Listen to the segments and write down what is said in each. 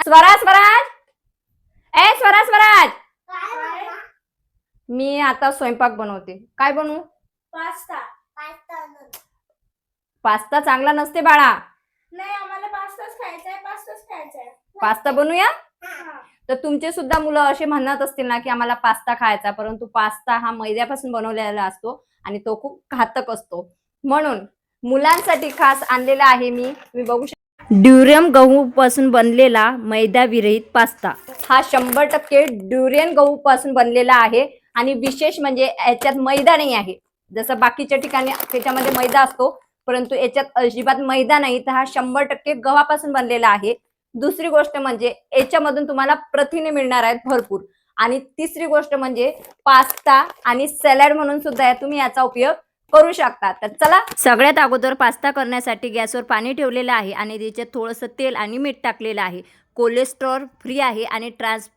स्वराज स्वराज मी आता स्वयंपाक बनवते. काय बनवू? पास्ता. पास्ता चांगला नसते बाळा. नाही, आम्हाला पास्ताच खायचा आहे. पास्ता बनवूया. तर तुमचे सुद्धा मुलं असे म्हणत असतील ना की आम्हाला पास्ता खायचा, परंतु पास्ता हा मैद्यापासून बनवलेला असतो आणि तो खूप घातक असतो. म्हणून मुलांसाठी खास आणलेला आहे मी बघू शकता, ड्युरियम गहू पासून बनलेला मैदा विरहित पास्ता. हा 100% ड्युरियन गहू पासून बनलेला आहे आणि विशेष म्हणजे याच्यात मैदा नाही आहे. जसं बाकीच्या ठिकाणी त्याच्यामध्ये मैदा असतो, परंतु याच्यात अजिबात मैदा नाही. तर हा 100% गव्हापासून बनलेला आहे. दुसरी गोष्ट म्हणजे याच्यामधून तुम्हाला प्रथिने मिळणार आहेत भरपूर. आणि तिसरी गोष्ट म्हणजे पास्ता आणि सॅलड म्हणून सुद्धा तुम्ही याचा उपयोग करू शकता. तर चला, सगळ्यात अगोदर पास्ता करण्यासाठी गॅसवर पाणी ठेवलेलं आहे आणि त्याच्यात थोडंसं तेल आणि मीठ टाकलेलं आहे. कोलेस्ट्रॉल फ्री आहे आणि ट्रान्स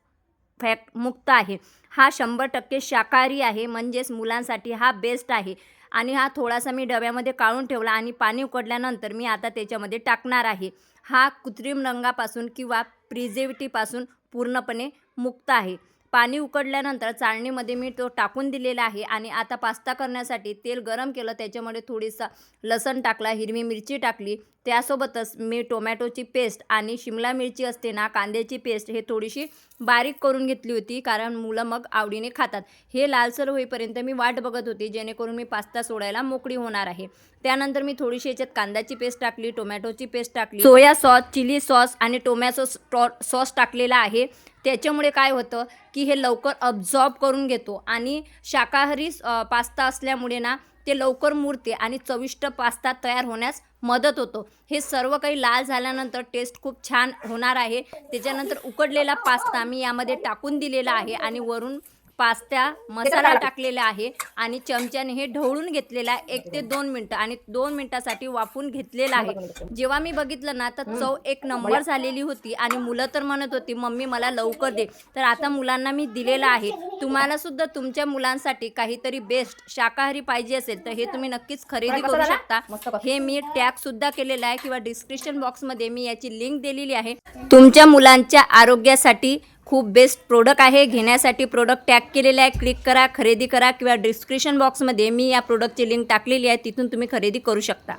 फॅट मुक्त आहे. हा 100% शाकाहारी आहे, म्हणजेच मुलांसाठी हा बेस्ट आहे. आणि हा थोडासा मी डब्यामध्ये काढून ठेवला आणि पाणी उकळल्यानंतर मी आता त्याच्यामध्ये टाकणार आहे. हा कृत्रिम रंगापासून किंवा प्रिझर्वेटिव्हपासून पूर्णपणे मुक्त आहे. पाणी उकळल्यानंतर चाळणीमध्ये मी तो टाकून दिलेला आहे आणि आता पास्ता करण्यासाठी तेल गरम केलं, त्याच्यामध्ये थोडीसा लसण टाकला, हिरवी मिरची टाकली, त्यासोबतच मी टोमॅटोची पेस्ट आणि शिमला मिरची असते ना, कांद्याची पेस्ट हे थोडीशी बारीक करून घेतली होती, कारण मुलं मग आवडीने खातात. हे लालसर होईपर्यंत मी वाट बघत होती, जेणेकरून मी पास्ता सोडायला मोकळी होणार आहे. त्यानंतर मी थोडीशी याच्यात कांद्याची पेस्ट टाकली, टोमॅटोची पेस्ट टाकली, सोया सॉस, चिली सॉस आणि टोमॅटो सॉस टाकलेला आहे. त्याच्यामुळे काय होतं की हे लवकर अब्झॉर्ब करून घेतो आणि शाकाहारी पास्ता असल्यामुळे ना ते लवकर मुरते आणि चविष्ट पास्ता तयार होण्यास मदत होतो. हे सर्व काही लाल झाल्यानंतर टेस्ट खूप छान होणार आहे. त्याच्यानंतर उकडलेला पास्ता मी यामध्ये टाकून दिलेला आहे आणि वरून पास्ता मसाला टाकलेला आहे आणि चमच्याने हे ढवळून घेतलेला 1 ते 2 मिनटं आणि 2 मिनिटासाठी वाफून घेतलेला आहे. जेव्हा मी बघितलं ना तर चव एक नंबर झालेली होती आणि मुलं तर म्हणत होती, मम्मी मला लवकर दे. तर आता मुलांना मी दिलेला आहे. तुम्हाला सुद्धा तुमच्या मुलांसाठी काहीतरी बेस्ट शाकाहारी पाहिजे असेल तर हे तुम्ही नक्कीच खरेदी करू शकता. हे मी टॅग सुद्धा केलेला आहे किंवा डिस्क्रिप्शन बॉक्समध्ये मी याची लिंक दिलेली आहे. तुमच्या मुलांच्या आरोग्यासाठी खूप बेस्ट प्रोडक्ट आहे. घेण्यासाठी प्रोडक्ट टॅग केलेला आहे, क्लिक करा, खरेदी करा किंवा डिस्क्रिप्शन बॉक्समध्ये मी या प्रोडक्टची लिंक टाकलेली आहे, तिथून तुम्ही खरेदी करू शकता.